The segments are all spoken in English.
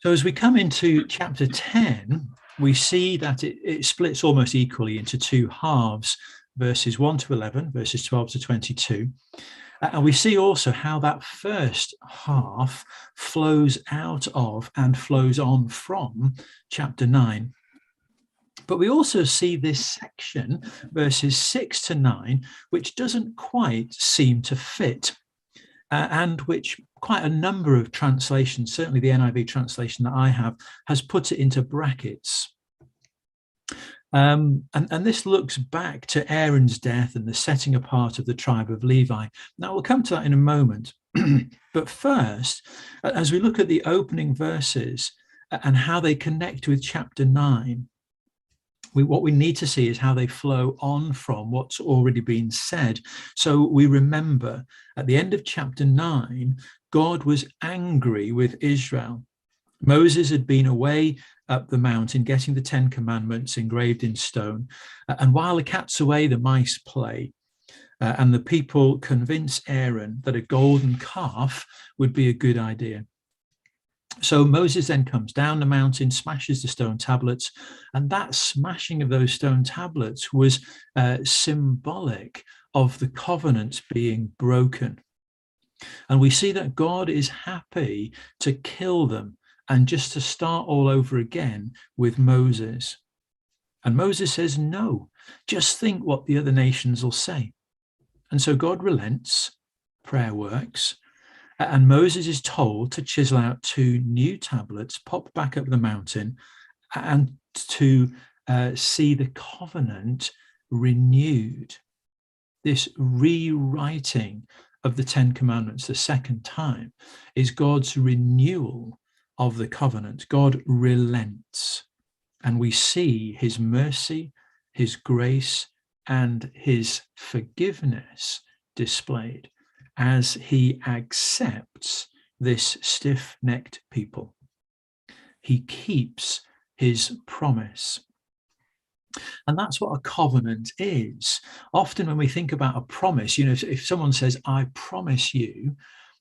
So as we come into chapter 10, we see that it splits almost equally into two halves, verses 1 to 11, verses 12 to 22. And we see also how that first half flows out of and flows on from chapter 9. But we also see this section, verses 6 to 9, which doesn't quite seem to fit, and which quite a number of translations, certainly the NIV translation that I have, has put it into brackets. And this looks back to Aaron's death and the setting apart of the tribe of Levi. Now, we'll come to that in a moment. But first, as we look at the opening verses and how they connect with chapter 9, what we need to see is how they flow on from what's already been said. So we remember at the end of chapter 9, God was angry with Israel. Moses had been away up the mountain getting the 10 Commandments engraved in stone. And while the cat's away, the mice play. And the people convince Aaron that a golden calf would be a good idea. So Moses then comes down the mountain, smashes the stone tablets, and that smashing of those stone tablets was symbolic of the covenant being broken. And we see that God is happy to kill them and just to start all over again with Moses. And Moses says, no, just think what the other nations will say. And so God relents, prayer works, and Moses is told to chisel out 2 new tablets, pop back up the mountain, and to see the covenant renewed. This rewriting of the 10 Commandments the second time is God's renewal of the covenant. God relents, and we see his mercy, his grace, and his forgiveness displayed as he accepts this stiff-necked people. He keeps his promise. And that's what a covenant is. Often when we think about a promise, if someone says, I promise you,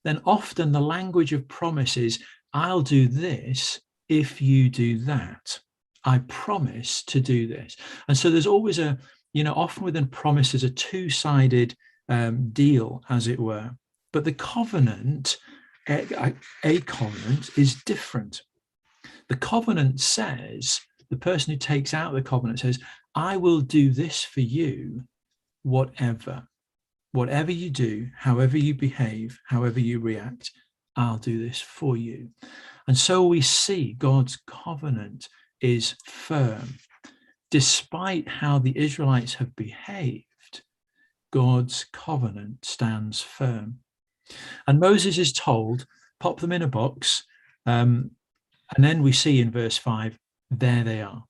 then often the language of promise is, I'll do this if you do that. I promise to do this. And so there's always often within promise there's a two-sided deal, as it were. But the covenant, a covenant, is different. The covenant says, the person who takes out the covenant says, I will do this for you, whatever you do, however you behave, however you react, I'll do this for you. And so we see God's covenant is firm. Despite how the Israelites have behaved, God's covenant stands firm. And Moses is told, pop them in a box. And then we see in verse 5, there they are.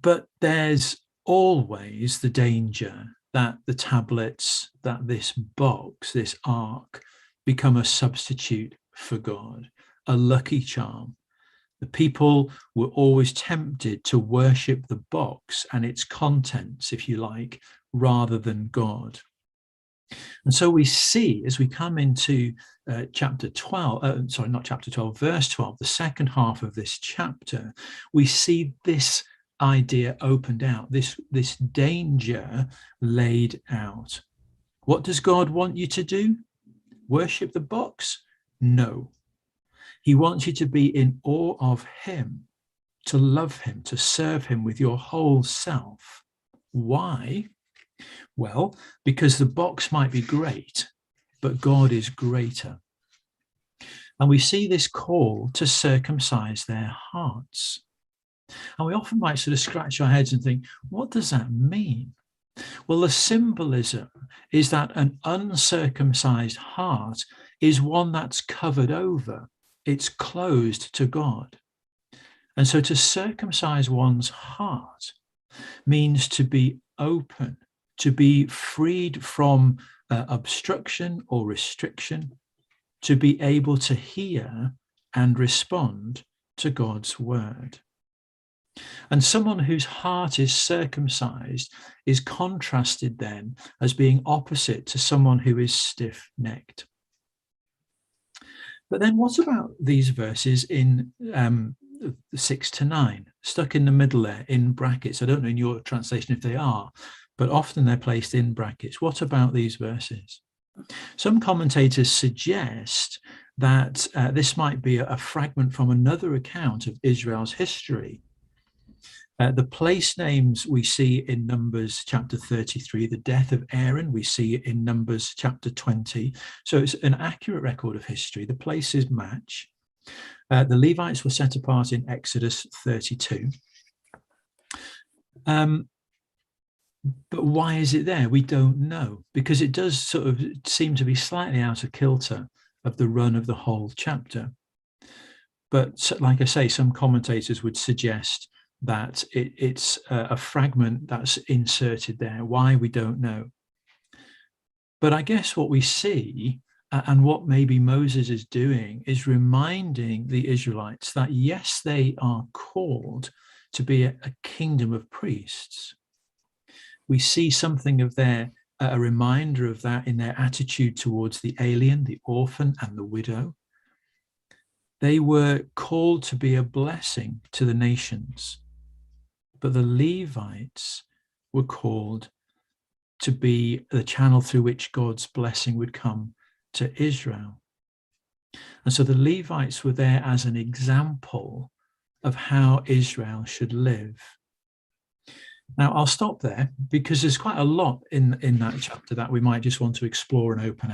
But there's always the danger that the tablets, that this box, this ark, become a substitute for God, a lucky charm. The people were always tempted to worship the box and its contents, if you like, rather than God. And so we see, as we come into verse 12, the second half of this chapter, we see this idea opened out, this danger laid out. What does God want you to do? Worship the box? No. He wants you to be in awe of him, to love him, to serve him with your whole self. Why? Well, because the box might be great, but God is greater. And we see this call to circumcise their hearts. And we often might sort of scratch our heads and think, what does that mean? Well, the symbolism is that an uncircumcised heart is one that's covered over. It's closed to God. And so to circumcise one's heart means to be open, to be freed from obstruction or restriction, to be able to hear and respond to God's word. And someone whose heart is circumcised is contrasted then as being opposite to someone who is stiff-necked. But then what about these verses in 6 to 9, stuck in the middle there in brackets? I don't know in your translation if they are, but often they're placed in brackets. What about these verses? Some commentators suggest that this might be a fragment from another account of Israel's history. The place names we see in Numbers chapter 33, the death of Aaron, we see in Numbers chapter 20. So it's an accurate record of history. The places match. The Levites were set apart in Exodus 32. But why is it there? We don't know, because it does sort of seem to be slightly out of kilter of the run of the whole chapter. But like I say, some commentators would suggest that it's a fragment that's inserted there. Why, we don't know. But I guess what we see, and what maybe Moses is doing, is reminding the Israelites that yes, they are called to be a kingdom of priests. We see something of a reminder of that in their attitude towards the alien, the orphan, and the widow. They were called to be a blessing to the nations, but the Levites were called to be the channel through which God's blessing would come to Israel. And so the Levites were there as an example of how Israel should live. Now, I'll stop there because there's quite a lot in that chapter that we might just want to explore and open out.